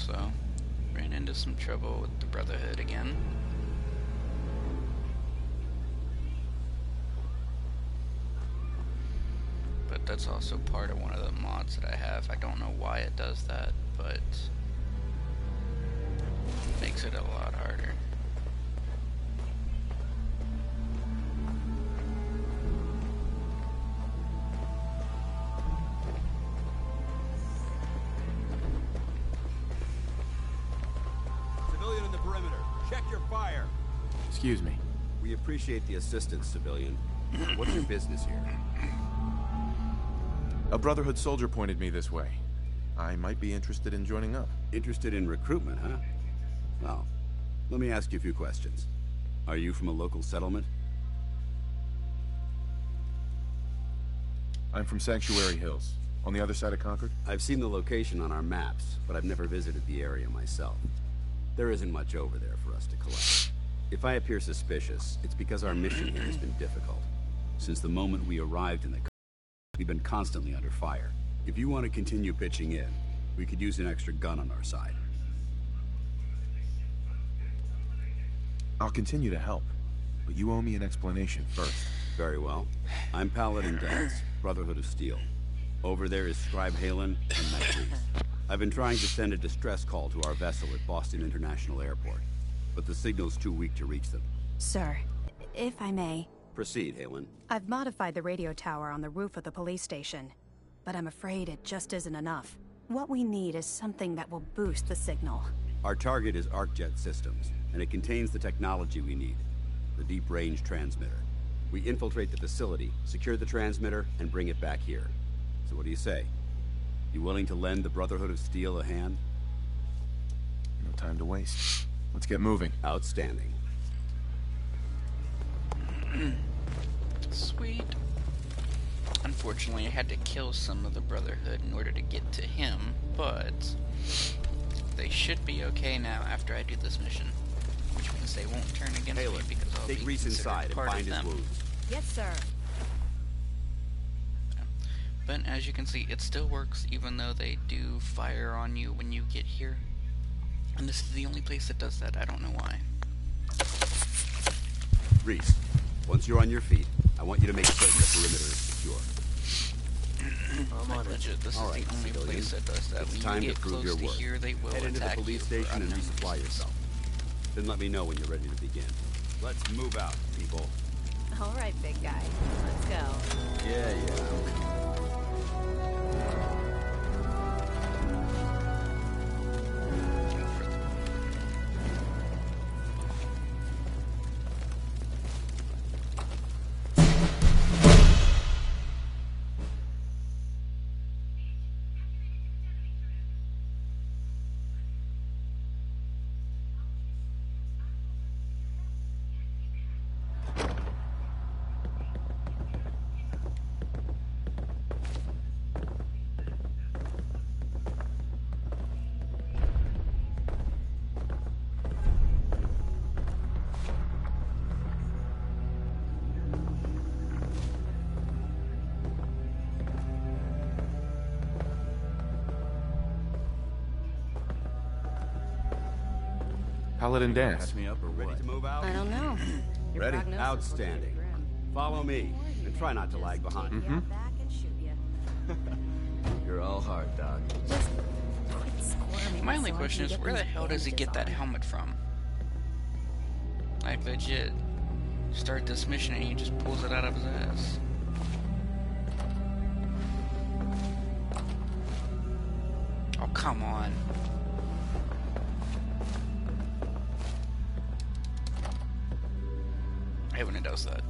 so ran into some trouble with the Brotherhood again. But that's also part of one of the mods that I have. I don't know why it does that, but it makes it a lot harder. Civilian in the perimeter. Check your fire. Excuse me. We appreciate the assistance, civilian. What's your business here? A Brotherhood soldier pointed me this way. I might be interested in joining up. Interested in recruitment, huh? Well, let me ask you a few questions. Are you from a local settlement? I'm from Sanctuary Hills, on the other side of Concord. I've seen the location on our maps, but I've never visited the area myself. There isn't much over there for us to collect. If I appear suspicious, it's because our mission here has been difficult. Since the moment we arrived in the country, we've been constantly under fire. If you want to continue pitching in, we could use an extra gun on our side. I'll continue to help, but you owe me an explanation first. Very well. I'm Paladin Dance, Brotherhood of Steel. Over there is Scribe Halen and Matt Reese. I've been trying to send a distress call to our vessel at Boston International Airport, but the signal's too weak to reach them. Sir, if I may... Proceed, Halen. I've modified the radio tower on the roof of the police station, but I'm afraid it just isn't enough. What we need is something that will boost the signal. Our target is ArcJet Systems, and it contains the technology we need, the deep-range transmitter. We infiltrate the facility, secure the transmitter, and bring it back here. So what do you say? You willing to lend the Brotherhood of Steel a hand? No time to waste. Let's get moving. Outstanding. Sweet. Unfortunately, I had to kill some of the Brotherhood in order to get to him, but they should be okay now after I do this mission, which means they won't turn against me because I'll take be Reese inside part and find of his them. wounds. Yes, sir. But as you can see, it still works even though they do fire on you when you get here. And this is the only place that does that. I don't know why. Reese, once you're on your feet, I want you to make certain the perimeter is secure. Like legit, this is All right, the only civilian. place that does that. It's When time you to get prove close your to worth. here, they will Head into the attack police you for station and unknown resupply reasons. yourself. Then let me know when you're ready to begin. Let's move out, people. All right, big guy. Let's go. Yeah. Paladin Dance. Catch me up or ready to move out? I don't know. Your Ready? prognosis Outstanding. looks pretty grim. Follow me, and try not to lag behind. Yeah, back and shoot ya. You're all hard, Doc. Just quit squirming My only so I question can is, get where the these hell does he get that bandages on. helmet from? Like, legit. Start this mission and he just pulls it out of his ass. Oh, come on. I hate when it does that.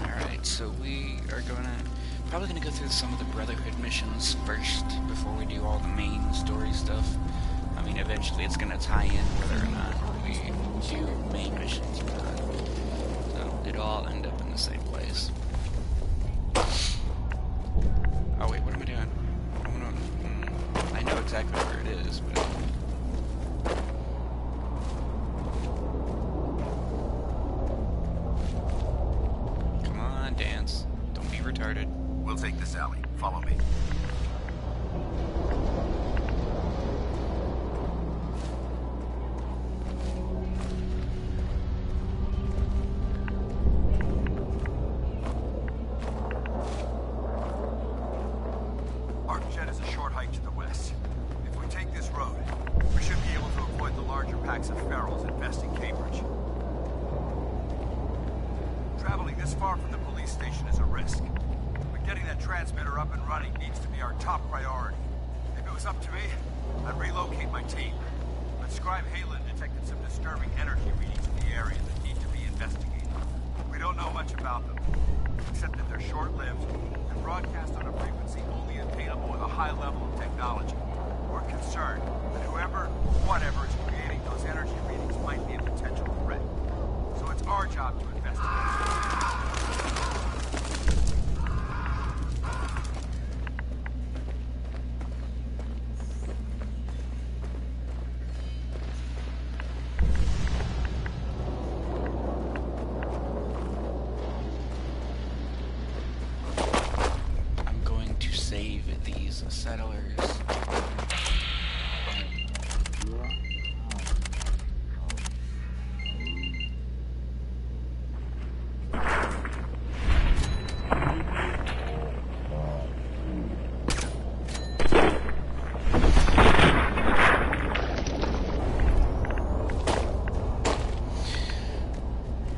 Alright, so we are probably gonna go through some of the Brotherhood missions first before we do all the main story stuff. I mean, eventually it's gonna tie in whether or not we do main missions or not. So it'll all end up in the same place. Oh wait, what am I doing? I know exactly where it is, but... packs of ferals infesting Cambridge. Traveling this far from the police station is a risk. But getting that transmitter up and running needs to be our top priority. If it was up to me, I'd relocate my team. But Scribe Halen detected some disturbing energy readings in the area that need to be investigated. We don't know much about them, except that they're short-lived and broadcast on a frequency only attainable with a high level of technology. We're concerned that whoever or whatever is creating those energy readings might be a potential threat. So it's our job to investigate. Save these settlers.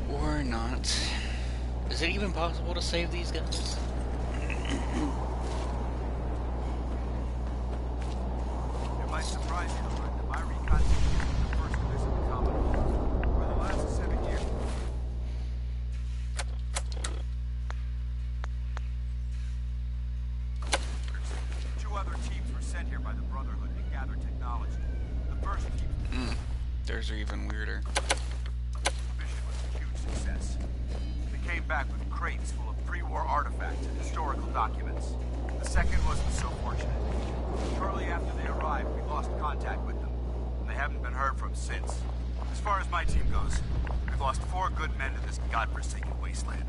Or not. Is it even possible to save these guys? Here by the Brotherhood to gather technology. The first team. Theirs are even weirder. The mission was a huge success. They came back with crates full of pre-war artifacts and historical documents. The second wasn't so fortunate. Shortly after they arrived, we lost contact with them, and they haven't been heard from since. As far as my team goes, we've lost 4 good men to this godforsaken wasteland.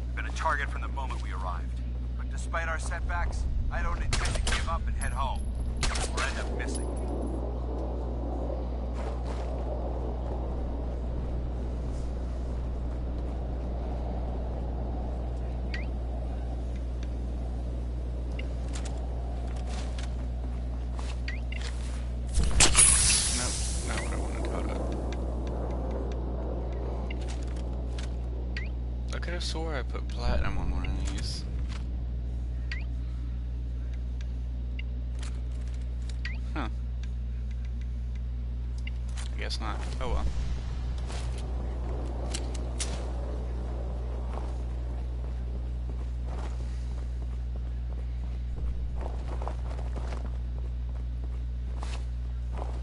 We've been a target from the moment we arrived. But despite our setbacks, I don't intend to give up and head home, or end up missing. Nope, not what I wanted. Hold up. I could have swore I put platinum on one of these. Huh. I guess not. Oh well.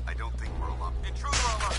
I don't think we're alone. Intruder alert!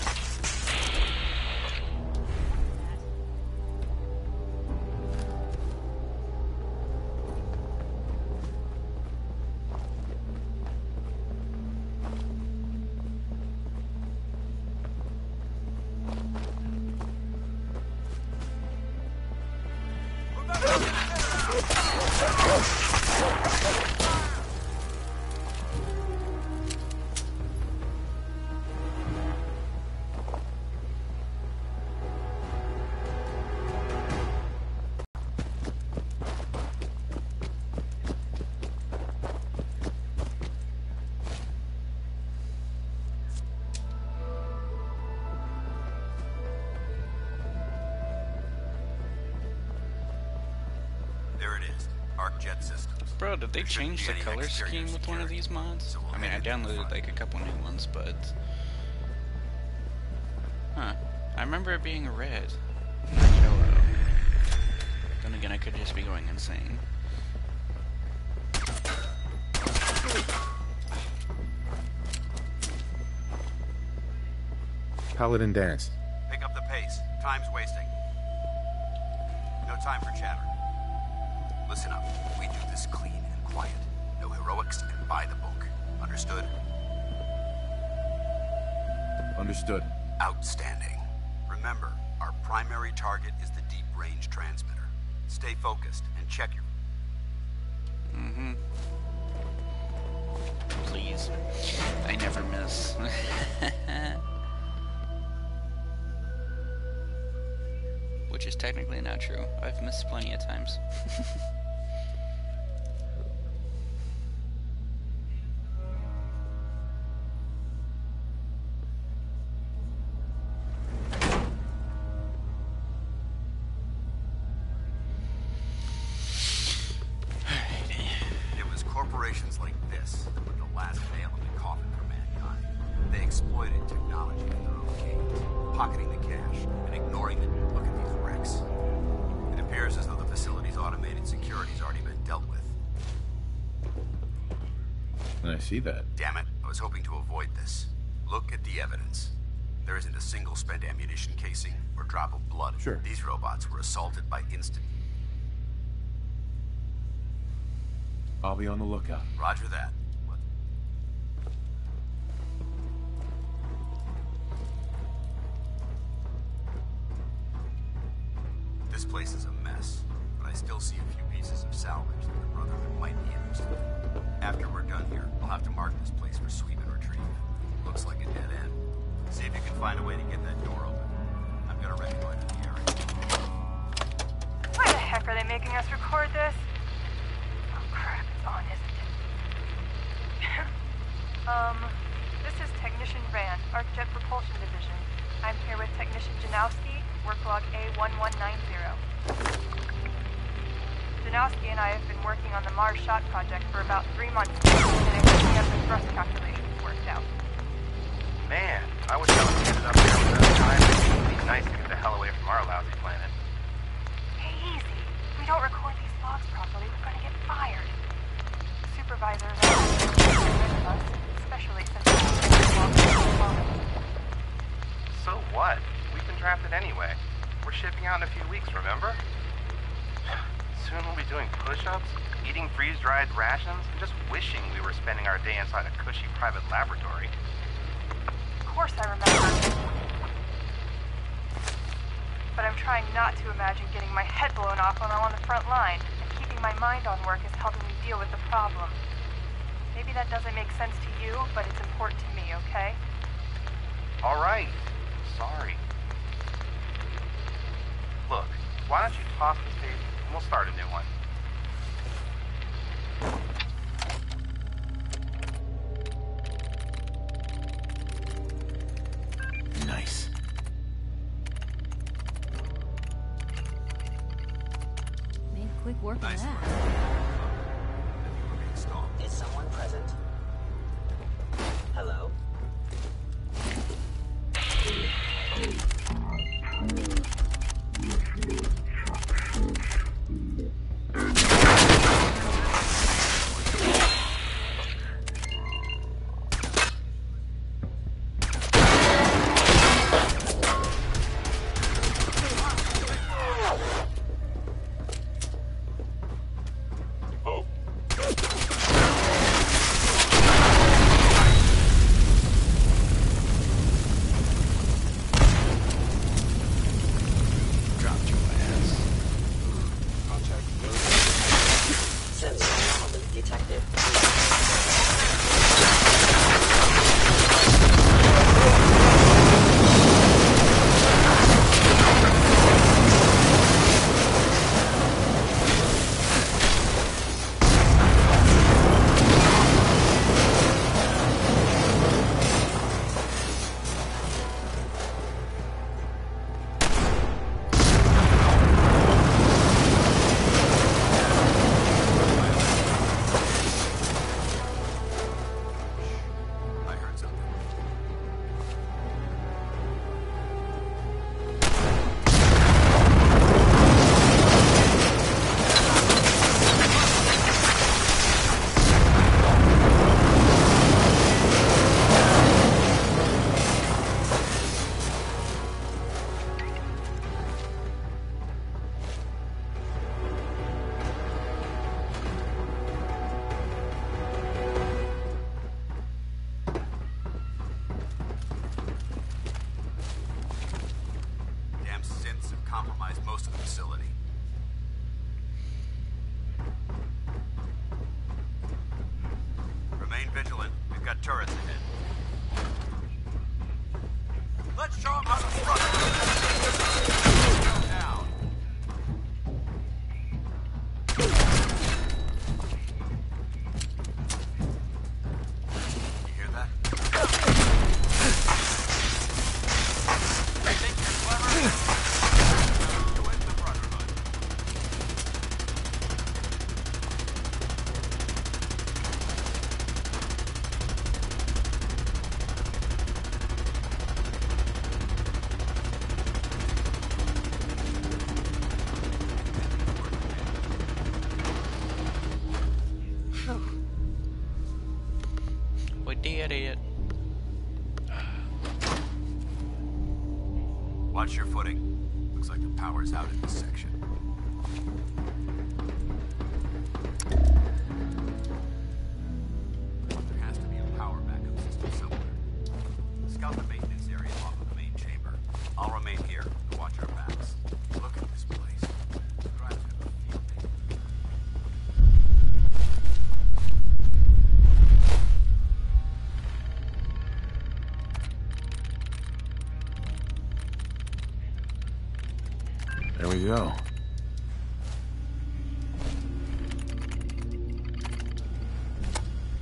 There it is. Arc jet systems. Bro, did they change the color scheme with one of these mods? I mean, I downloaded like a couple new ones, but... Huh. I remember it being red. Yellow. Then again, I could just be going insane. Paladin dance. Pick up the pace. Time's wasting. No time for chatter. Listen up. We do this clean and quiet. No heroics and by the book. Understood? Understood. Outstanding. Remember, our primary target is the deep-range transmitter. Stay focused and check your... Please. I never miss. Which is technically not true. I've missed plenty of times. exploited technology for their own gains, pocketing the cash and ignoring the need. Look at these wrecks. It appears as though the facility's automated security's already been dealt with. I see that. Damn it, I was hoping to avoid this. Look at the evidence. There isn't a single spent ammunition casing or drop of blood. Sure. These robots were assaulted by instant... I'll be on the lookout. Roger that. What? This place is a mess, but I still see a few pieces of salvage that the Brotherhood might be interested in. After we're done here, I'll have to mark this place for sweep and retrieve. Looks like a dead end. See if you can find a way to get that door open. I've got to reconnoiter the area. Why the heck are they making us record this? Oh crap, it's on, isn't it? This is Technician Rand, ArcJet Propulsion Division. I'm here with Technician Janowski, work log A1190. Janowski and I have been working on the Mars Shot project for about 3 months now, and I think we have the thrust calculations worked out. Man, I wish I was ended up there with enough time. It'd be nice to get the hell away from our lousy planet. Hey, easy. If we don't record these logs properly, we're gonna get fired. Supervisors are with us, especially since we're logs at the moment. So what? We've been drafted anyway. We're shipping out in a few weeks, remember? Soon we'll be doing push-ups, eating freeze-dried rations, and just wishing we were spending our day inside a cushy private laboratory. Of course I remember. But I'm trying not to imagine getting my head blown off when I'm on the front line, and keeping my mind on work is helping me deal with the problem. Maybe that doesn't make sense to you, but it's important to me, okay? All right. Sorry. Look, why don't you toss this tape and we'll start a new one. Nice. Made quick work of Nice that. work. I think we're being stalled. Is someone present? Hello? compromised most of the facility. Remain vigilant. We've got turrets ahead. Let's show them how to front. Down. You hear that? They think you're clever? Join the brotherhood. did it. Watch your footing. Looks like the power's out in this section. There has to be a power backup system somewhere. Scout the maintenance area off of the main chamber. I'll remain here to watch our backs. Look at this place. It drives me to a field day. There we go.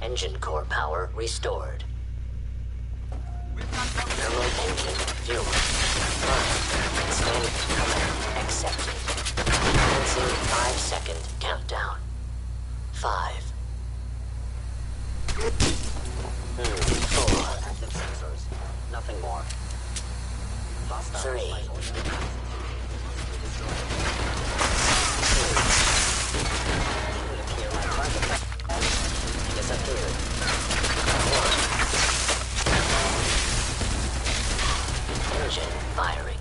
Engine core power restored. Thermal engine fuel. Installed command accepted. Commencing 5-second countdown. 5. 4. Active sensors. Nothing more. 3. 2. Disappeared. 1. Engine firing.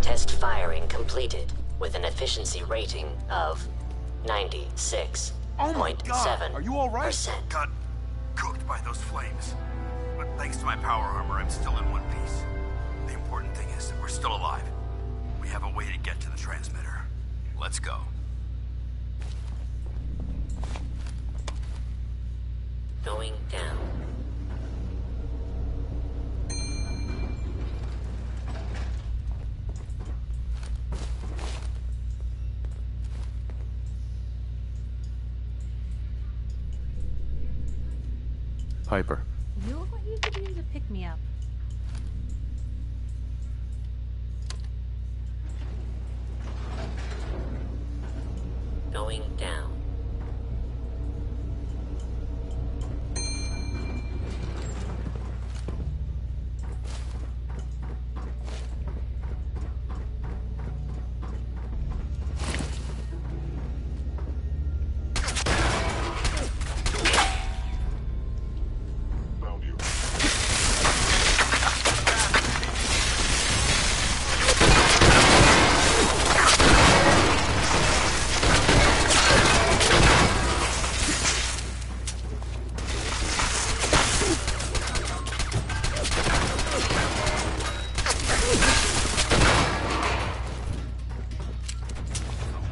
Test firing completed with an efficiency rating of 96.7%. Oh my God! Are you all right? Got cooked by those flames. But thanks to my power armor, I'm still in one piece. The important thing is that we're still alive. We have a way to get to the transmitter. Let's go. Going down. Piper. You're what you could use a pick-me-up. Going down.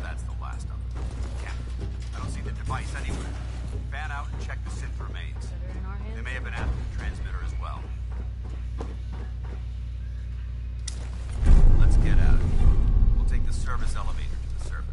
That's the last of them. Yeah. I don't see the device anywhere. Fan out and check the synth remains. Better in our hands. They may have been after the transmitter as well. Let's get out of here. We'll take the service elevator to the surface.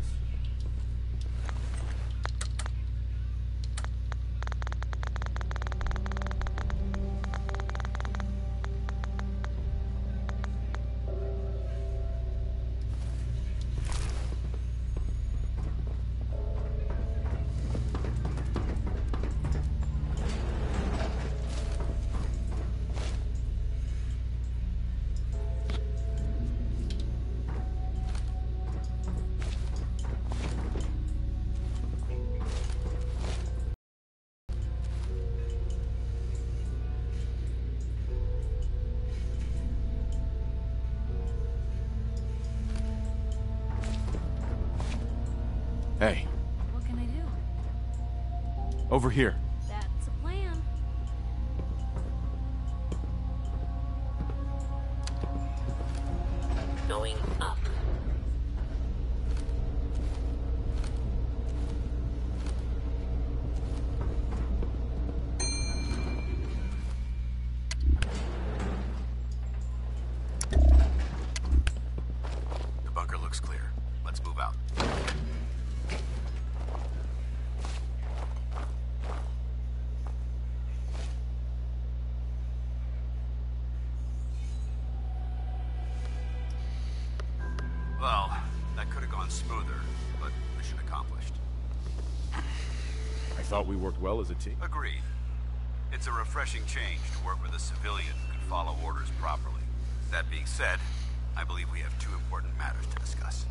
Hey, What can I do? over here. That's a plan. Going up. The bunker looks clear. Let's move out. Well, that could have gone gone smoother, but mission accomplished. I thought we worked well as a team. Agreed. It's a refreshing change to work with a civilian who can follow orders properly. That being said, I believe we have two important matters to discuss.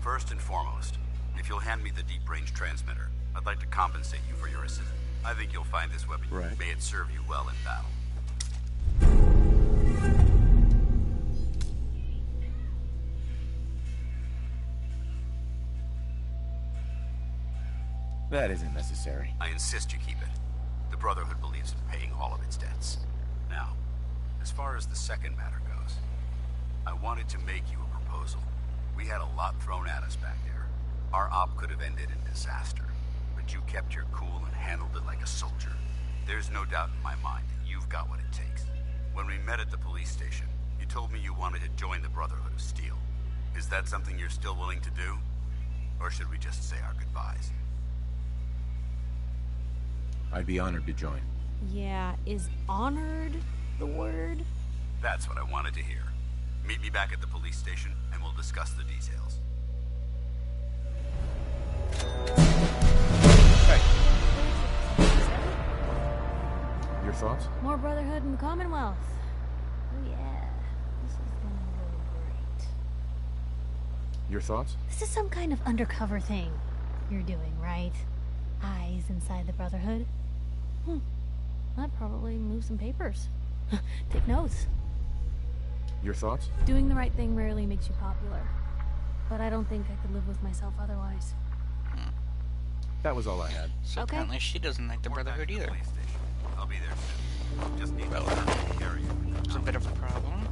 First and foremost, if you'll hand me the deep-range transmitter, I'd like to compensate you for your assistance. I think you'll find this weapon. Right. May it serve you well in battle. That isn't necessary. I insist you keep it. The Brotherhood believes in paying all of its debts. Now, as far as the second matter goes, I wanted to make you a proposal. We had a lot thrown at us back there. Our op could have ended in disaster, but you kept your cool and handled it like a soldier. There's no doubt in my mind that you've got what it takes. When we met at the police station, you told me you wanted to join the Brotherhood of Steel. Is that something you're still willing to do? Or should we just say our goodbyes? I'd be honored to join. Yeah, is honored the word? That's what I wanted to hear. Meet me back at the police station, and we'll discuss the details. Hey. Your thoughts? More brotherhood in the Commonwealth. Oh yeah, this is gonna go great. Your thoughts? This is some kind of undercover thing you're doing, right? Eyes inside the Brotherhood. That probably move some papers. Take notes. Your thoughts? Doing the right thing rarely makes you popular. But I don't think I could live with myself otherwise. That was all I had. So Okay. apparently she doesn't like the Brotherhood either. Police station. I'll be there soon. Just need Well, to carry you. it's a bit of a problem.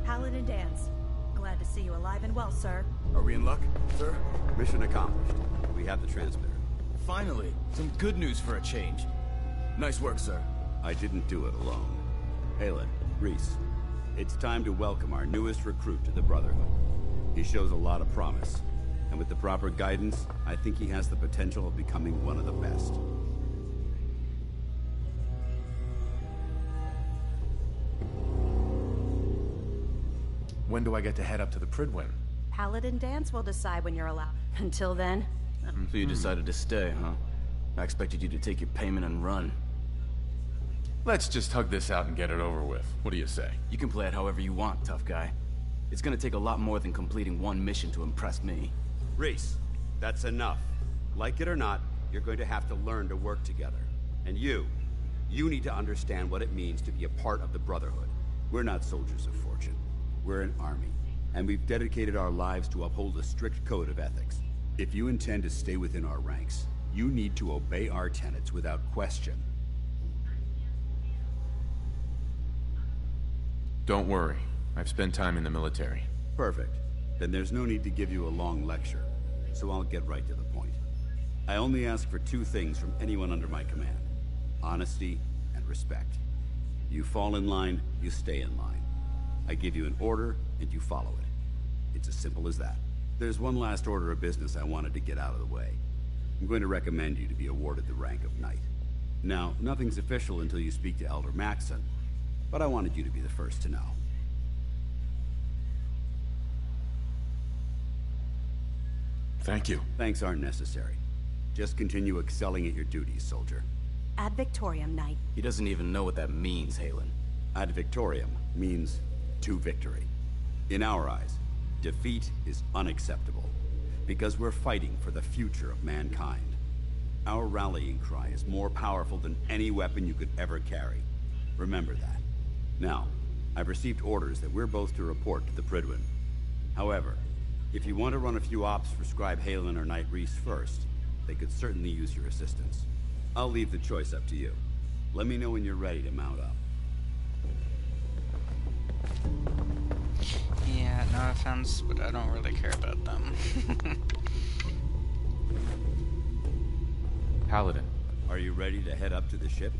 Paladin Dance. Glad to see you alive and well, sir. Are we in luck, sir? Mission accomplished. We have the transmitter. Finally, some good news for a change. Nice work, sir. I didn't do it alone. Halen, Reese, it's time to welcome our newest recruit to the Brotherhood. He shows a lot of promise, and with the proper guidance, I think he has the potential of becoming one of the best. When do I get to head up to the Pridwin? Paladin Dance will decide when you're allowed. Until then, So you decided to stay, huh? I expected you to take your payment and run. Let's just hug this out and get it over with. What do you say? You can play it however you want, tough guy. It's gonna take a lot more than completing one mission to impress me. Reese, that's enough. Like it or not, you're going to have to learn to work together. And you need to understand what it means to be a part of the Brotherhood. We're not soldiers of fortune. We're an army, and we've dedicated our lives to uphold a strict code of ethics. If you intend to stay within our ranks, you need to obey our tenets without question. Don't worry. I've spent time in the military. Perfect. Then there's no need to give you a long lecture, so I'll get right to the point. I only ask for two things from anyone under my command: honesty and respect. You fall in line, you stay in line. I give you an order, and you follow it. It's as simple as that. There's one last order of business I wanted to get out of the way. I'm going to recommend you to be awarded the rank of Knight. Now, nothing's official until you speak to Elder Maxson, but I wanted you to be the first to know. Thank you. Thanks aren't necessary. Just continue excelling at your duties, soldier. Ad Victoriam, Knight. He doesn't even know what that means, Halen. Ad Victoriam means to victory. In our eyes, defeat is unacceptable, because we're fighting for the future of mankind. Our rallying cry is more powerful than any weapon you could ever carry. Remember that. Now, I've received orders that we're both to report to the Prydwen. However, if you want to run a few ops for Scribe Halen or Knight Reese first, they could certainly use your assistance. I'll leave the choice up to you. Let me know when you're ready to mount up. Yeah, no offense, but I don't really care about them. Paladin. Are you ready to head up to the ship?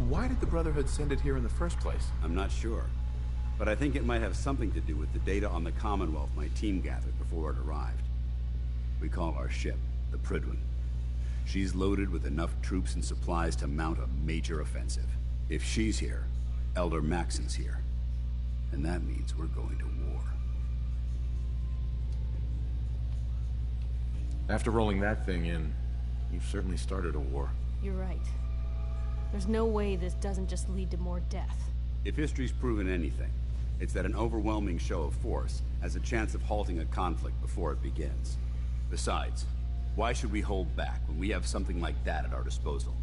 Why did the Brotherhood send it here in the first place? I'm not sure, but I think it might have something to do with the data on the Commonwealth my team gathered before it arrived. We call our ship the Prydwen. She's loaded with enough troops and supplies to mount a major offensive. If she's here, Elder Maxson's here. And that means we're going to war. After rolling that thing in, you've certainly started a war. You're right. There's no way this doesn't just lead to more death. If history's proven anything, it's that an overwhelming show of force has a chance of halting a conflict before it begins. Besides, why should we hold back when we have something like that at our disposal?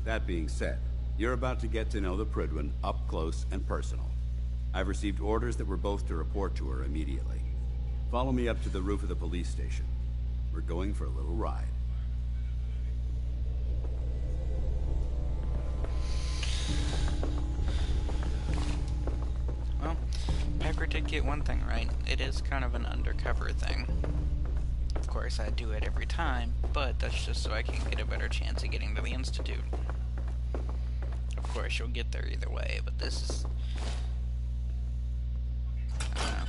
That being said, you're about to get to know the Prydwen up close and personal. I've received orders that we're both to report to her immediately. Follow me up to the roof of the police station. We're going for a little ride. Well, Piper did get one thing right. It is kind of an undercover thing. Of course, I do it every time, but that's just so I can get a better chance of getting to the Institute. Of course, you'll get there either way, but this is... I don't know.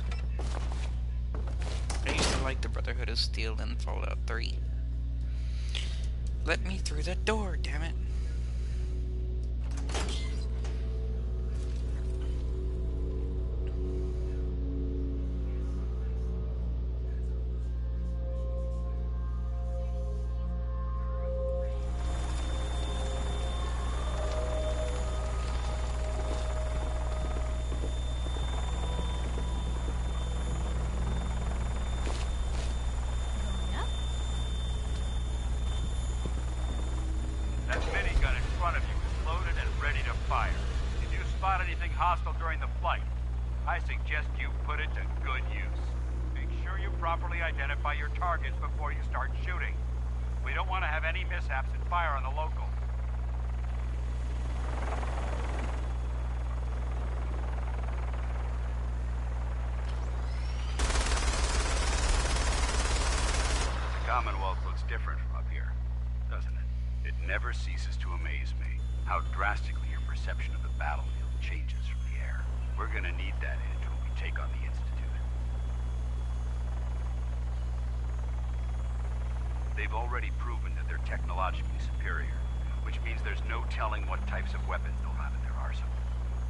I used to like the Brotherhood of Steel in Fallout 3. Let me through the door, damn it! Hostile during the flight. I suggest you put it to good use. Make sure you properly identify your targets before you start shooting. We don't want to have any mishaps and fire on the local. The Commonwealth looks different from up here, doesn't it? It never ceases to amaze me how drastically your perception of the battlefield changes from the air. We're gonna need that edge when we take on the Institute. They've already proven that they're technologically superior, which means there's no telling what types of weapons they'll have in their arsenal.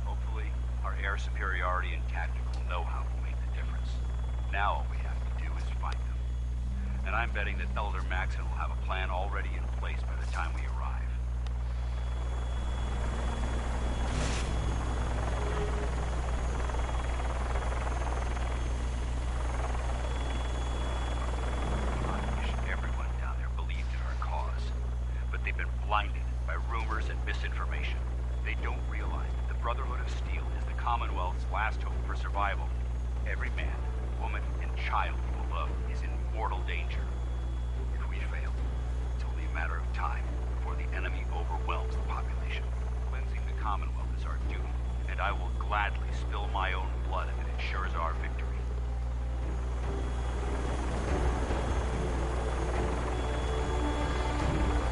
Hopefully, our air superiority and tactical know-how will make the difference. Now all we have to do is find them. And I'm betting that Elder Maxson will have a plan already in place by the time we arrive. Blinded by rumors and misinformation. They don't realize that the Brotherhood of Steel is the Commonwealth's last hope for survival. Every man, woman, and child you will love is in mortal danger. If we fail, it's only a matter of time before the enemy overwhelms the population. Cleansing the Commonwealth is our duty, and I will gladly spill my own blood if it ensures our victory.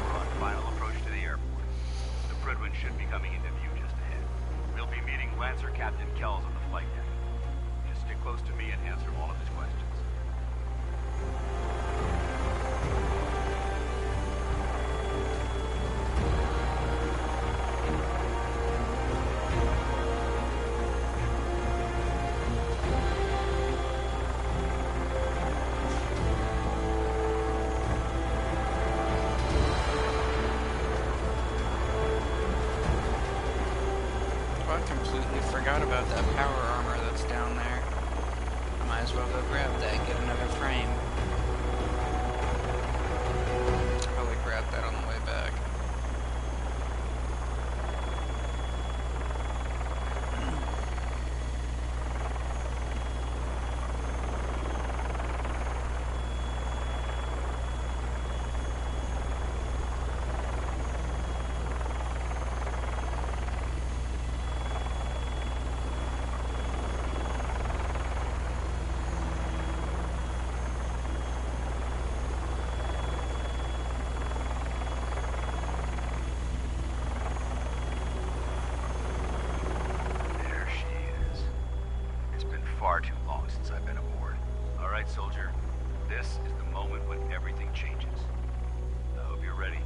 We're on final approach to the airport. The Fredwin should be coming into view just ahead. We'll be meeting Lancer Captain Kells on the flight deck. Just stick close to me and answer all of his questions. I completely forgot about that power armor that's down there. I might as well go grab that and get another frame. I'll probably grab that on the way back. Far too long since I've been aboard. All right, soldier. This is the moment when everything changes. I hope you're ready.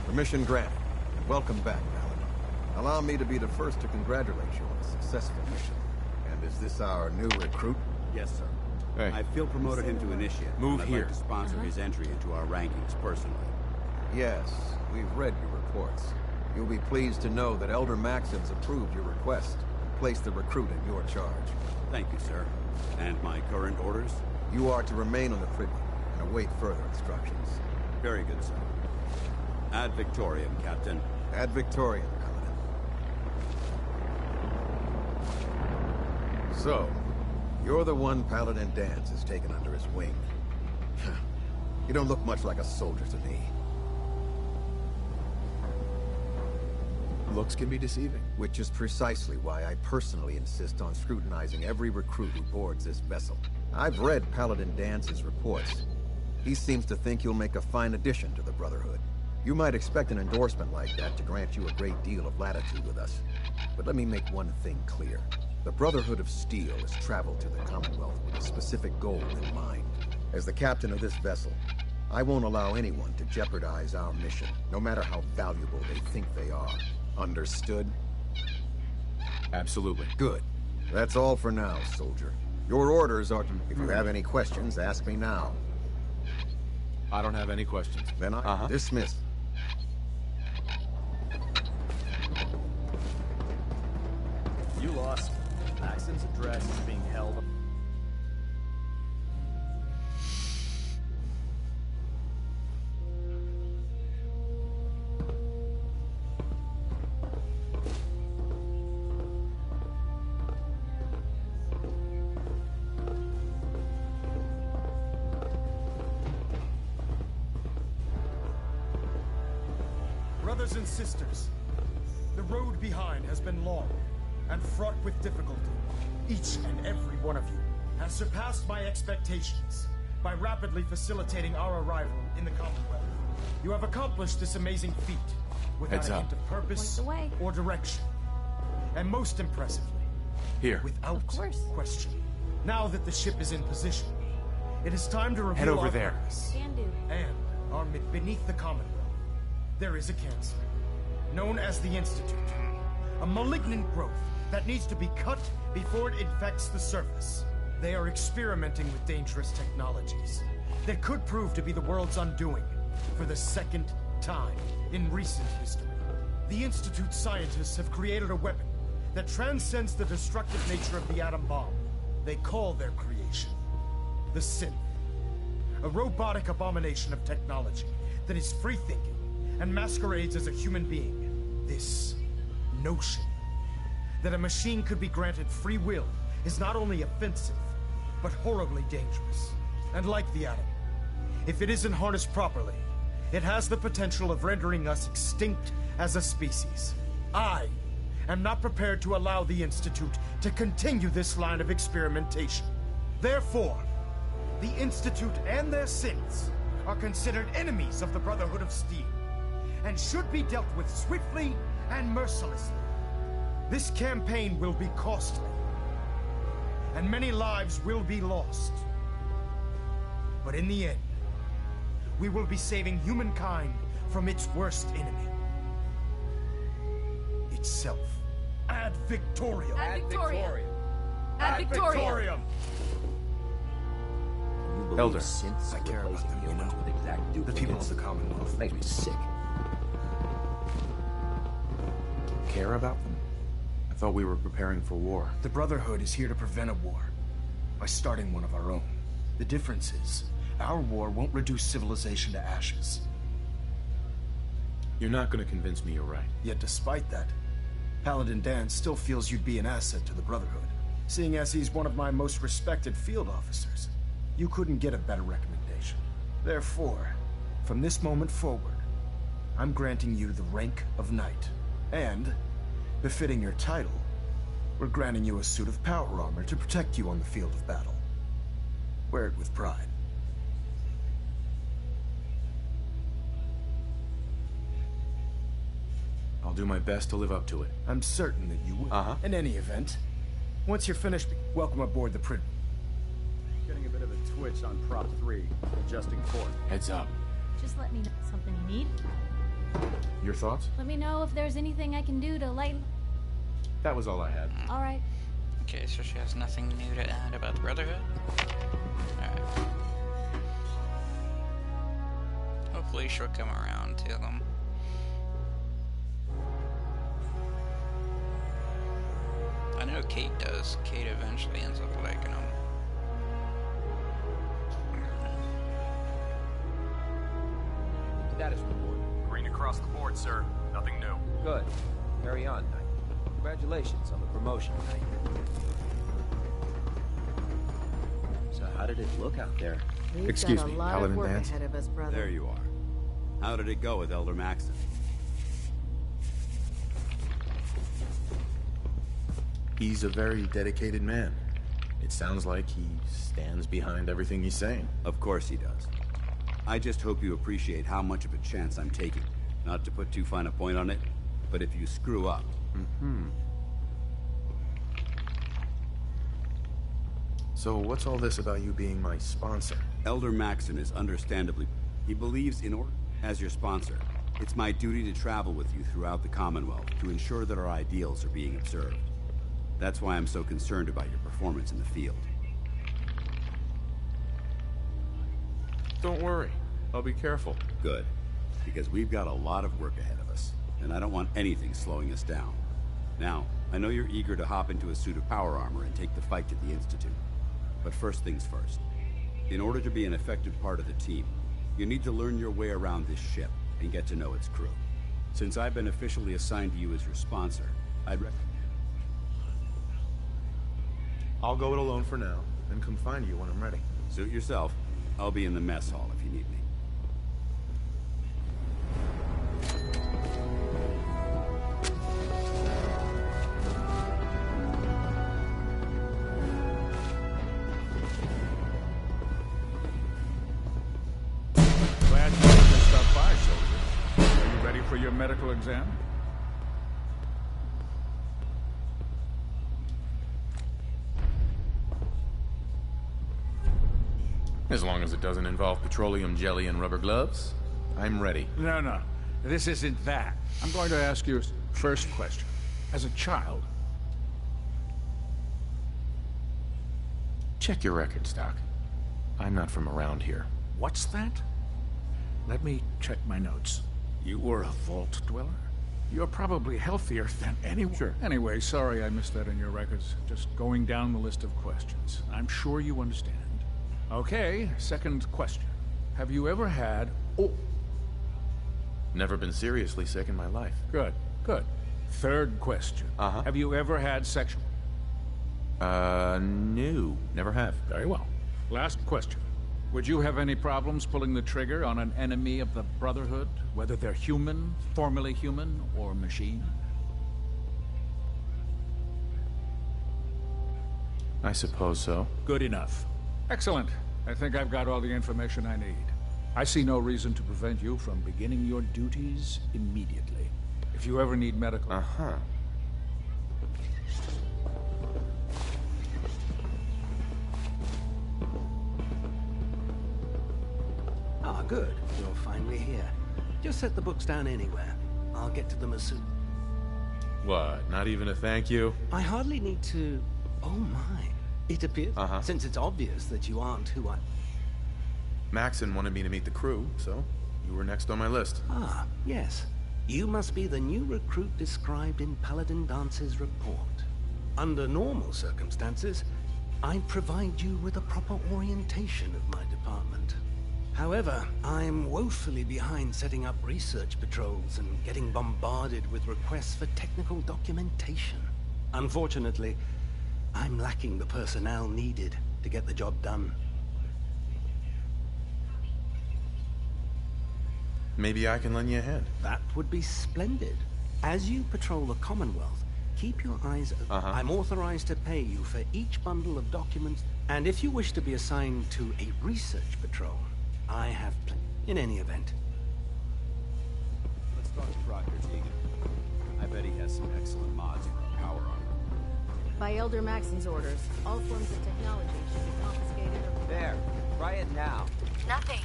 Permission granted. Welcome back, Paladin. Allow me to be the first to congratulate you on a successful mission. And is this our new recruit? Yes, sir. Hey. I feel promoted him to initiate. Move I'd here. like to sponsor his entry into our rankings personally. Yes, we've read your reports. You'll be pleased to know that Elder Maxim's approved your request and placed the recruit in your charge. Thank you, sir. And my current orders? You are to remain on the Fredwin and await further instructions. Very good, sir. Ad Victoriam, Captain. Ad Victoriam, Paladin. So, you're the one Paladin Danse has taken under his wing. You don't look much like a soldier to me. Looks can be deceiving. Which is precisely why I personally insist on scrutinizing every recruit who boards this vessel. I've read Paladin Dance's reports. He seems to think you'll make a fine addition to the Brotherhood. You might expect an endorsement like that to grant you a great deal of latitude with us. But let me make one thing clear. The Brotherhood of Steel has traveled to the Commonwealth with a specific goal in mind. As the captain of this vessel, I won't allow anyone to jeopardize our mission, no matter how valuable they think they are. Understood? Absolutely. Good. That's all for now, soldier. Your orders are to... If you have any questions, ask me now. I don't have any questions. Then I dismiss. You lost. Maxim's address is being held. Brothers and sisters, the road behind has been long and fraught with difficulty. Each and every one of you has surpassed my expectations by rapidly facilitating our arrival in the Commonwealth. You have accomplished this amazing feat without a hint of purpose or direction. And most impressively, without question. Now that the ship is in position, it is time to reveal our purpose. And beneath the Commonwealth, there is a cancer, known as the Institute. A malignant growth that needs to be cut before it infects the surface. They are experimenting with dangerous technologies that could prove to be the world's undoing for the second time in recent history. The Institute's scientists have created a weapon that transcends the destructive nature of the atom bomb. They call their creation the Synth, a robotic abomination of technology that is free-thinking and masquerades as a human being. This notion that a machine could be granted free will is not only offensive, but horribly dangerous. And like the atom, if it isn't harnessed properly, it has the potential of rendering us extinct as a species. I am not prepared to allow the Institute to continue this line of experimentation. Therefore, the Institute and their synths are considered enemies of the Brotherhood of Steel, and should be dealt with swiftly and mercilessly. This campaign will be costly, and many lives will be lost. But in the end, we will be saving humankind from its worst enemy. Itself. Ad Victoriam. Ad Victoriam. Ad Victoriam. Elder, I care about them, you know. The people of the Commonwealth make me sick. care about them? I thought we were preparing for war. The Brotherhood is here to prevent a war by starting one of our own. The difference is, our war won't reduce civilization to ashes. You're not going to convince me you're right. Yet despite that, Paladin Dan still feels you'd be an asset to the Brotherhood, seeing as he's one of my most respected field officers. You couldn't get a better recommendation. Therefore, from this moment forward, I'm granting you the rank of Knight. And, befitting your title, we're granting you a suit of power armor to protect you on the field of battle. Wear it with pride. I'll do my best to live up to it. I'm certain that you will. Uh-huh. In any event, once you're finished, welcome aboard the Print. Getting a bit of a twitch on Prop 3, adjusting port. Heads up. Just let me know something you need. Your thoughts? Let me know if there's anything I can do to lighten... That was all I had. Alright. Okay, so she has nothing new to add about the Brotherhood? Alright. Hopefully she'll come around to them. I know Kate does. Kate eventually ends up liking them. Status report. Green across the board, sir. Nothing new. Good. Carry on, Knight. Congratulations on the promotion, Knight. So how did it look out there? Excuse me, Paladin Dance? Ahead of us, brother. There you are. How did it go with Elder Maxon? He's a very dedicated man. It sounds like he stands behind everything he's saying. Of course he does. I just hope you appreciate how much of a chance I'm taking. Not to put too fine a point on it, but if you screw up... So what's all this about you being my sponsor? Elder Maxon is understandably... He believes in order... As your sponsor, it's my duty to travel with you throughout the Commonwealth to ensure that our ideals are being observed. That's why I'm so concerned about your performance in the field. Don't worry. I'll be careful. Good. Because we've got a lot of work ahead of us, and I don't want anything slowing us down. Now, I know you're eager to hop into a suit of power armor and take the fight to the Institute. But first things first. In order to be an effective part of the team, you need to learn your way around this ship and get to know its crew. Since I've been officially assigned to you as your sponsor, I'd recommend... I'll go it alone for now, and come find you when I'm ready. Suit yourself. I'll be in the mess hall if you need me. Glad you could stop by, soldier. Are you ready for your medical exam? As long as it doesn't involve petroleum jelly and rubber gloves, I'm ready. No. This isn't that. I'm going to ask you a first question. As a child, Check your records, Doc. I'm not from around here. What's that? Let me check my notes. You were a vault dweller? You're probably healthier than anyone. Sure. Anyway, sorry I missed that in your records. Just going down the list of questions. I'm sure you understand. Okay, second question. Have you ever had... Oh, Never been seriously sick in my life. good, good. Third question. Have you ever had sexual... No. Never have. Very well. Last question. Would you have any problems pulling the trigger on an enemy of the Brotherhood, whether they're human, formerly human, or machine? I suppose so. Good enough. Excellent. I think I've got all the information I need. I see no reason to prevent you from beginning your duties immediately. If you ever need medical... Ah, good. You're finally here. Just set the books down anywhere. I'll get to them as soon... What? Not even a thank you? I hardly need to... Oh my. It appears, since it's obvious that you aren't who I... Maxon wanted me to meet the crew, so you were next on my list. Ah, yes. You must be the new recruit described in Paladin Dance's report. Under normal circumstances, I'd provide you with a proper orientation of my department. However, I'm woefully behind setting up research patrols and getting bombarded with requests for technical documentation. Unfortunately, I'm lacking the personnel needed to get the job done. Maybe I can lend you a hand. That would be splendid. As you patrol the Commonwealth, keep your eyes open. I'm authorized to pay you for each bundle of documents, and if you wish to be assigned to a research patrol, I have plenty. In any event. Let's talk to Proctor Tegan. I bet he has some excellent mods for our power armor. By Elder Maxon's orders, all forms of technology should be confiscated or... There. Try it now. Nothing.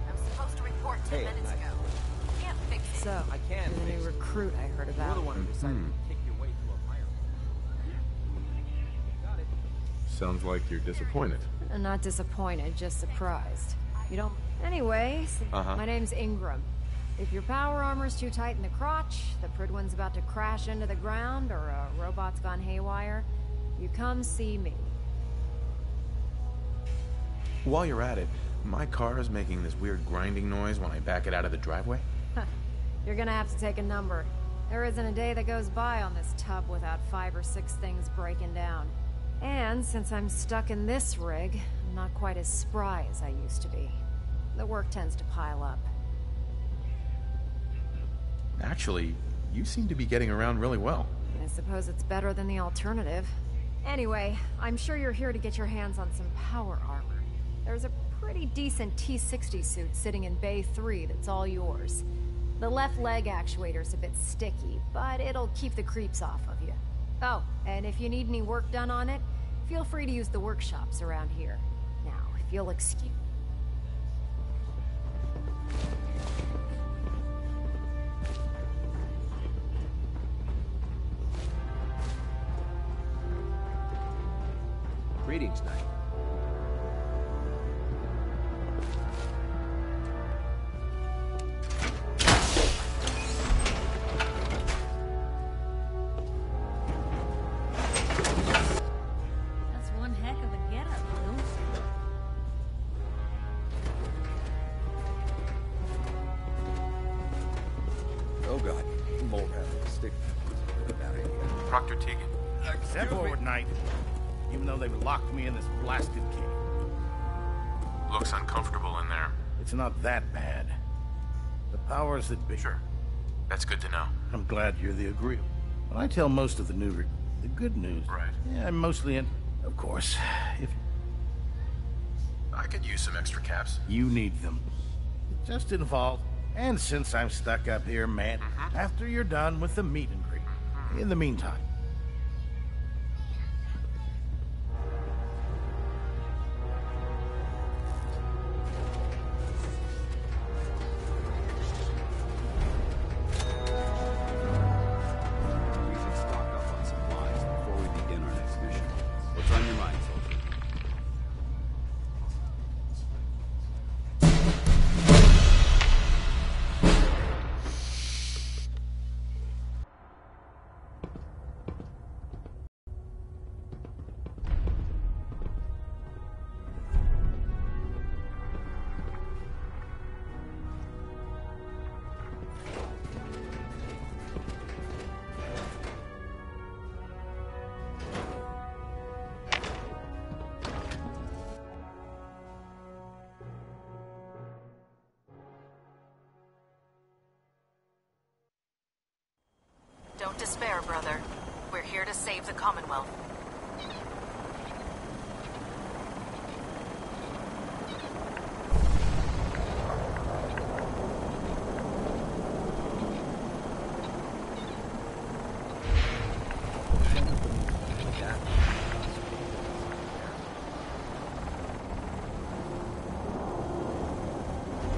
I was supposed to report 10 minutes ago. Can't fix it. So, I can't you're the new recruit I heard about. You're the one who decided to kick your way to a higher... Got it. Sounds like you're disappointed. I'm not disappointed, just surprised. You don't... Anyway, my name's Ingram. If your power armor's too tight in the crotch, the Pridwin's about to crash into the ground, or a robot's gone haywire, you come see me. While you're at it, my car is making this weird grinding noise when I back it out of the driveway. You're gonna have to take a number. There isn't a day that goes by on this tub without 5 or 6 things breaking down. And since I'm stuck in this rig, I'm not quite as spry as I used to be. The work tends to pile up. Actually, you seem to be getting around really well. I suppose it's better than the alternative. Anyway, I'm sure you're here to get your hands on some power armor. There's a pretty decent T-60 suit sitting in Bay 3 that's all yours. The left leg actuator's a bit sticky, but it'll keep the creeps off of you. Oh, and if you need any work done on it, feel free to use the workshops around here. Now, if you'll excuse... Greetings, Knight. That's one heck of a getup, Blue. Oh god, mole rabbit, stick. Get out of here. Proctor Tegan. Step forward, Knight. Even though they've locked me in this blasted cave. Looks uncomfortable in there. It's not that bad. The powers that be. Sure. That's good to know. I'm glad you're the agreeable. When I tell most of the the good news. Right. Yeah, I'm mostly in. Of course, if I could use some extra caps. you need them. It just involved. And since I'm stuck up here, man, after you're done with the meet and greet. In the meantime. We should stock up on supplies before we begin our next mission. What's on your mind, soldier? spare, brother. We're here to save the Commonwealth.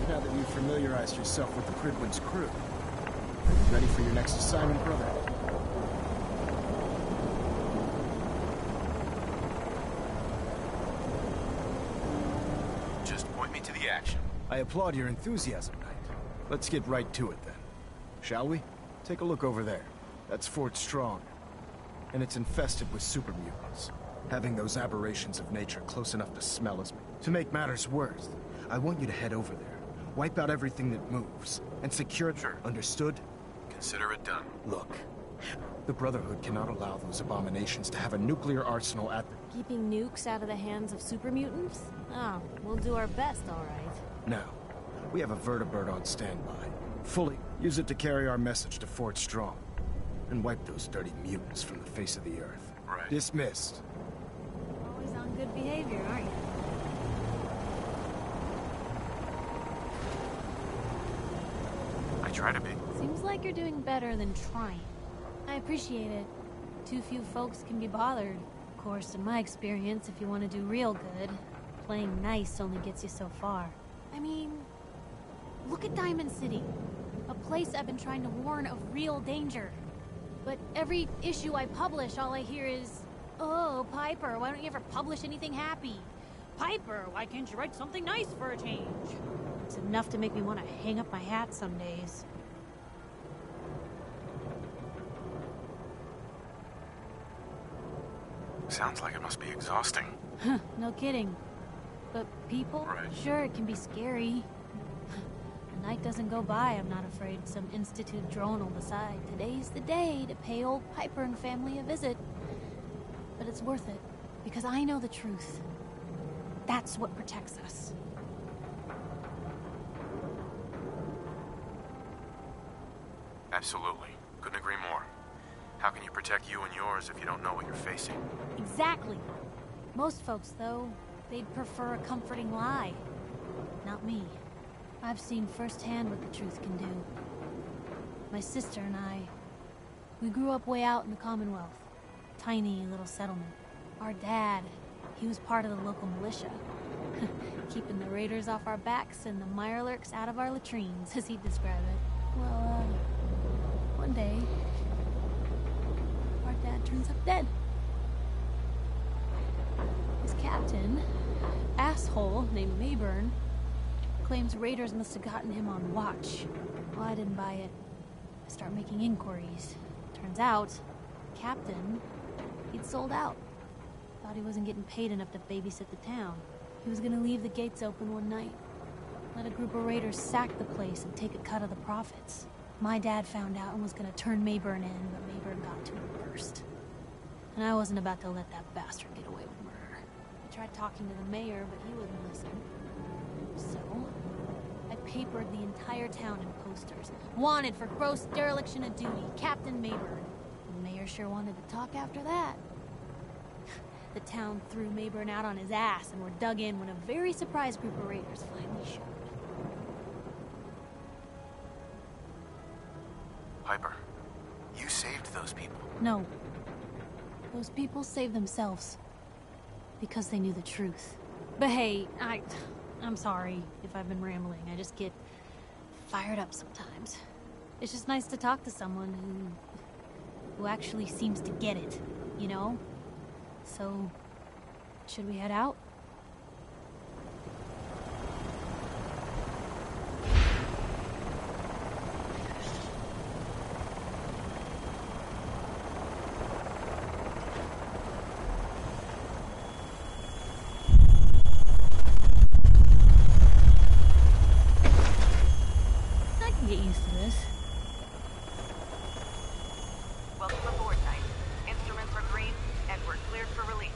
Now that you've familiarized yourself with the Prydwen's crew, are you ready for your next assignment, brother? Just point me to the action. I applaud your enthusiasm, Knight. Let's get right to it, then. Shall we? Take a look over there. That's Fort Strong. And it's infested with super mutants. Having those aberrations of nature close enough to smell us. To make matters worse, I want you to head over there, wipe out everything that moves, and secure it. Sure. Understood? Consider it done. Look, the Brotherhood cannot allow those abominations to have a nuclear arsenal at the... Keeping nukes out of the hands of super mutants? Oh, we'll do our best, all right. Now, we have a vertibird on standby. Fully use it to carry our message to Fort Strong. And wipe those dirty mutants from the face of the earth. Right. Dismissed. Always on good behavior, aren't you? I try to be. Seems like you're doing better than trying. I appreciate it. Too few folks can be bothered. Of course, in my experience, if you want to do real good, playing nice only gets you so far. I mean, look at Diamond City. A place I've been trying to warn of real danger. But every issue I publish, all I hear is, "Oh, Piper, why don't you ever publish anything happy? Piper, why can't you write something nice for a change?" It's enough to make me want to hang up my hat some days. Sounds like it must be exhausting. Huh, no kidding. But people? Right. Sure, it can be scary. A night doesn't go by, I'm not afraid some Institute drone will decide today's the day to pay old Piper and family a visit. But it's worth it, because I know the truth. That's what protects us. Absolutely. Couldn't agree more. How can you protect you and yours if you don't know what you're facing? Exactly. Most folks, though, they'd prefer a comforting lie. Not me. I've seen firsthand what the truth can do. My sister and I, we grew up way out in the Commonwealth. Tiny little settlement. Our dad, he was part of the local militia. Keeping the raiders off our backs and the mirelurks out of our latrines, as he'd describe it. Well, one day, our dad turns up dead. His captain, asshole named Mayburn, claims raiders must have gotten him on watch. Well, I didn't buy it. I start making inquiries. Turns out, Captain, he'd sold out. Thought he wasn't getting paid enough to babysit the town. He was gonna leave the gates open one night. Let a group of raiders sack the place and take a cut of the profits. My dad found out and was gonna turn Mayburn in, but Mayburn got to him first. And I wasn't about to let that bastard get away with murder. I tried talking to the mayor, but he wouldn't listen. So, I papered the entire town in posters. Wanted for gross dereliction of duty, Captain Mayburn. The mayor sure wanted to talk after that. The town threw Mayburn out on his ass and were dug in when a very surprised group of raiders finally showed. Piper, you saved those people. No. Those people saved themselves. Because they knew the truth. But hey, I'm sorry if I've been rambling. I just get fired up sometimes. It's just nice to talk to someone who actually seems to get it, you know? So, should we head out? I can get used to this. Welcome aboard, Knight. Instruments are green, and we're cleared for release.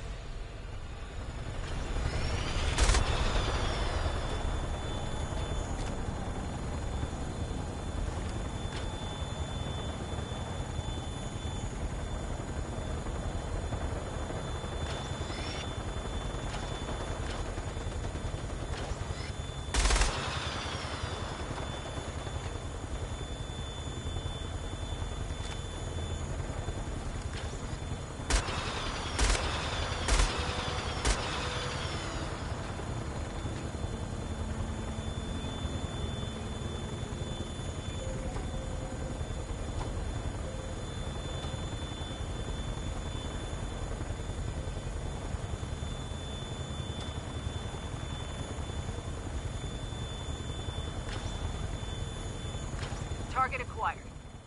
Target acquired.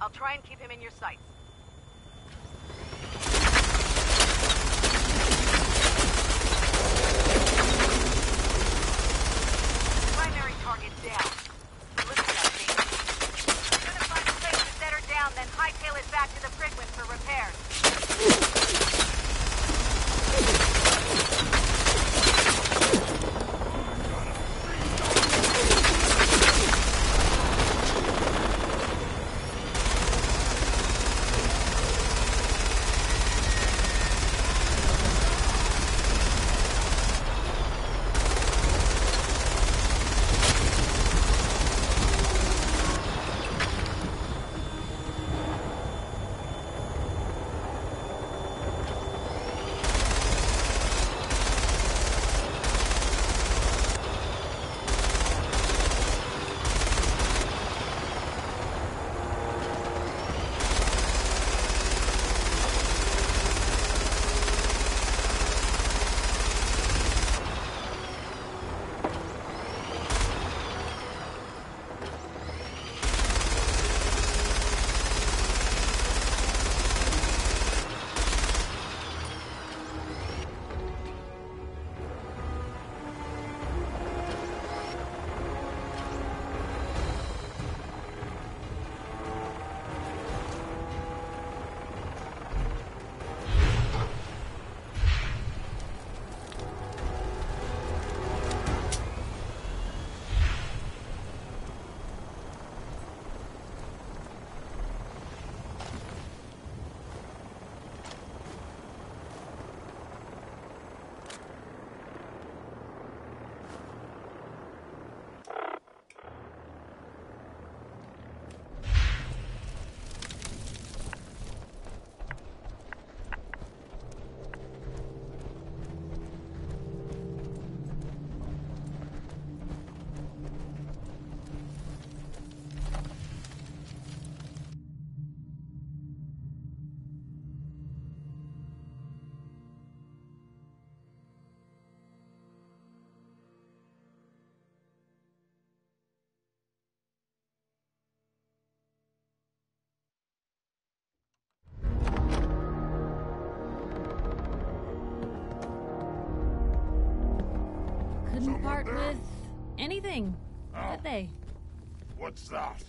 I'll try and keep him in your sights. Primary target down. Look at that thing. I'm gonna find a place to set her down, then hightail it back to the Prigwin for repairs. Couldn't part with anything, Oh. did they? What's that?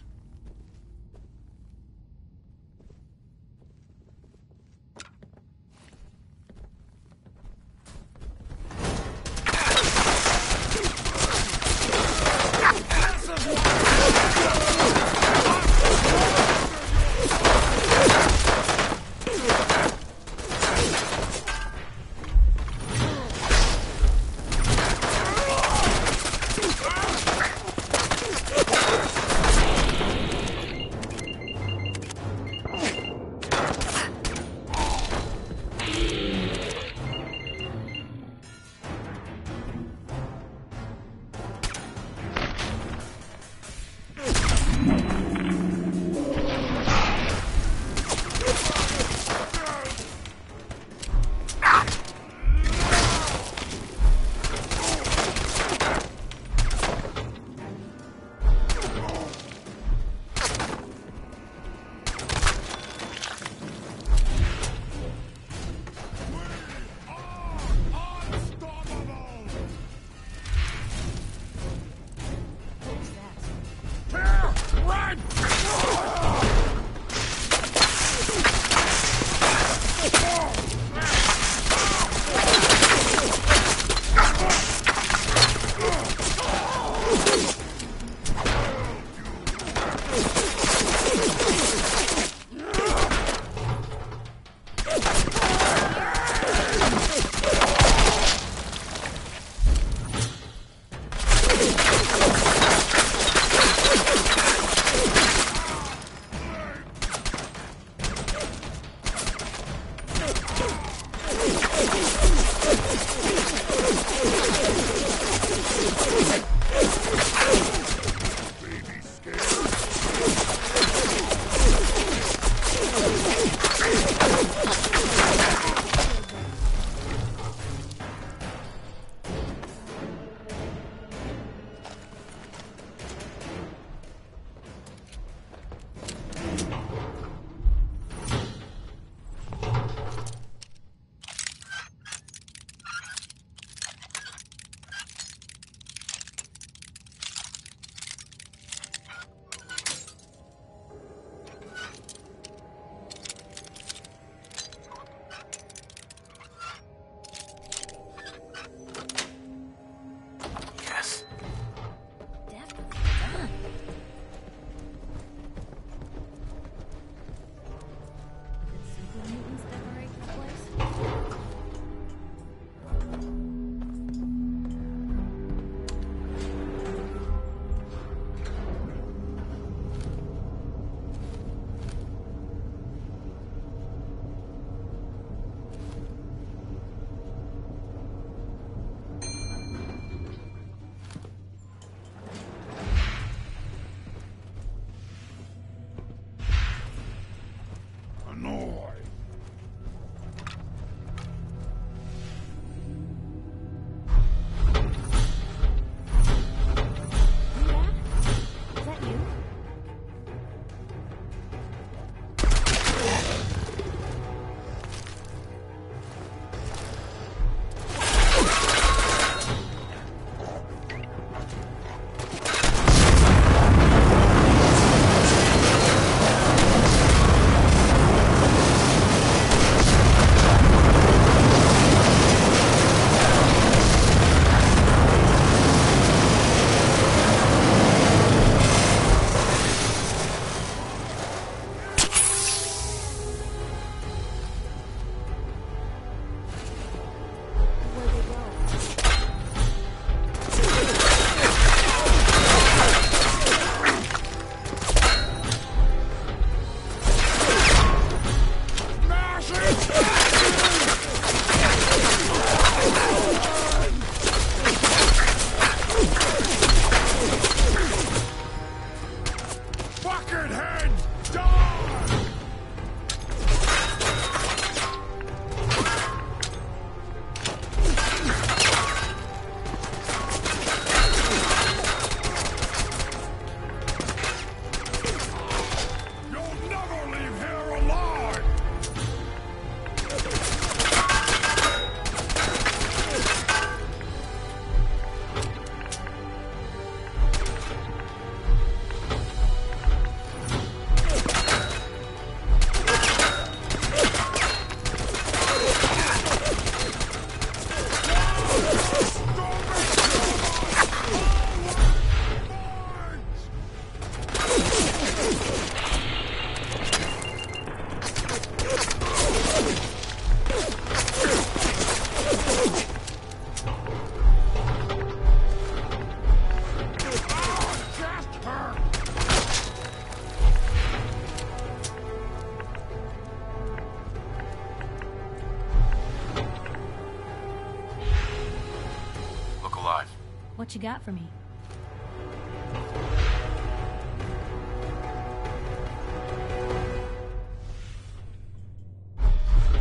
What you got for me?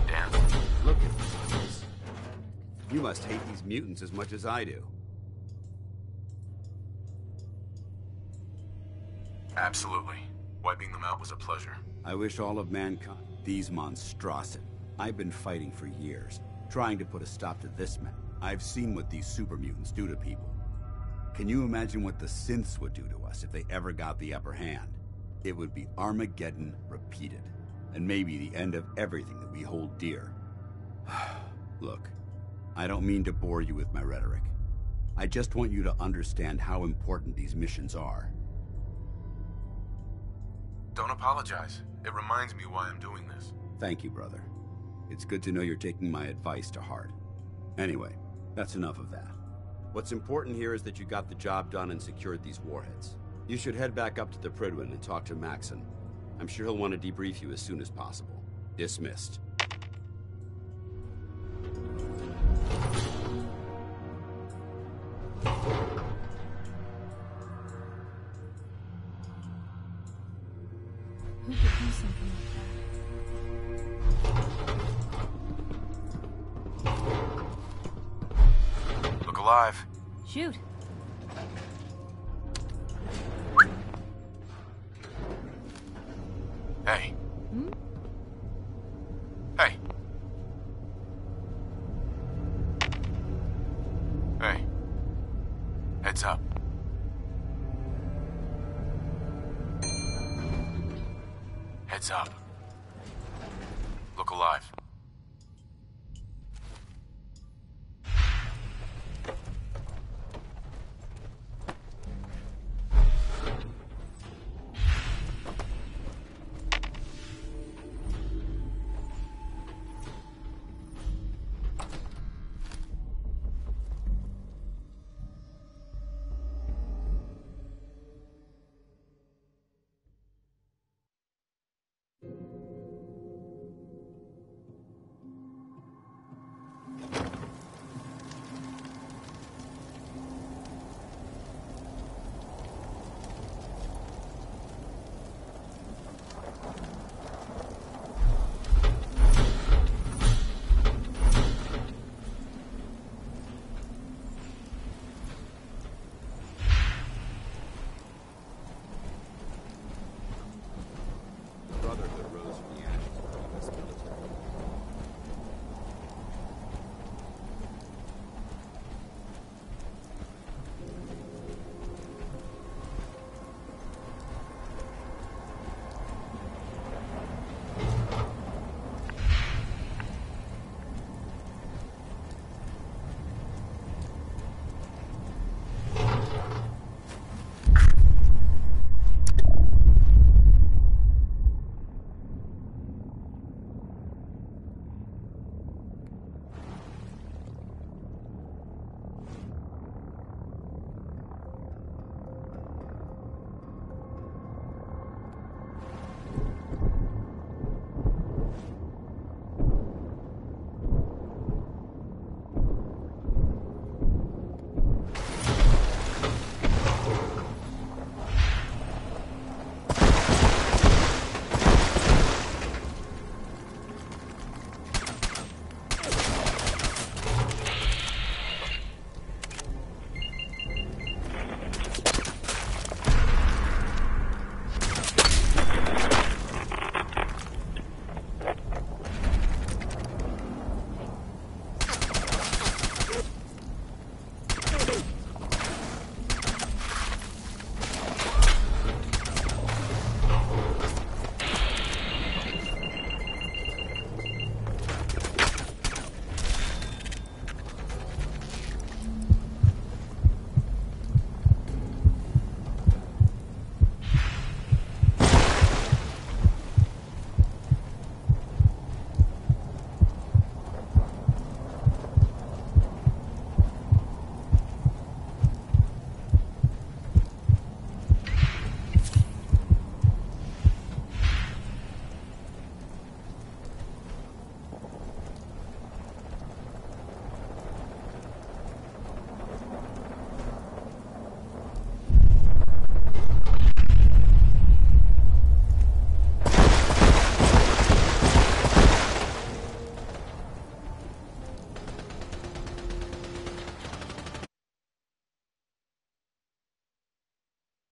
Damn. Look at this. You must hate these mutants as much as I do. Absolutely. Wiping them out was a pleasure. I wish all of mankind these monstrosities. I've been fighting for years, trying to put a stop to this man. I've seen what these super mutants do to people. Can you imagine what the synths would do to us if they ever got the upper hand? It would be Armageddon repeated, and maybe the end of everything that we hold dear. Look, I don't mean to bore you with my rhetoric. I just want you to understand how important these missions are. Don't apologize. It reminds me why I'm doing this. Thank you, brother. It's good to know you're taking my advice to heart. Anyway, that's enough of that. What's important here is that you got the job done and secured these warheads. You should head back up to the Prydwen and talk to Maxon. I'm sure he'll want to debrief you as soon as possible. Dismissed. Who could do something like that? Look alive. Shoot. Hey. Hmm? Hey. Hey. Heads up. Heads up. Look alive.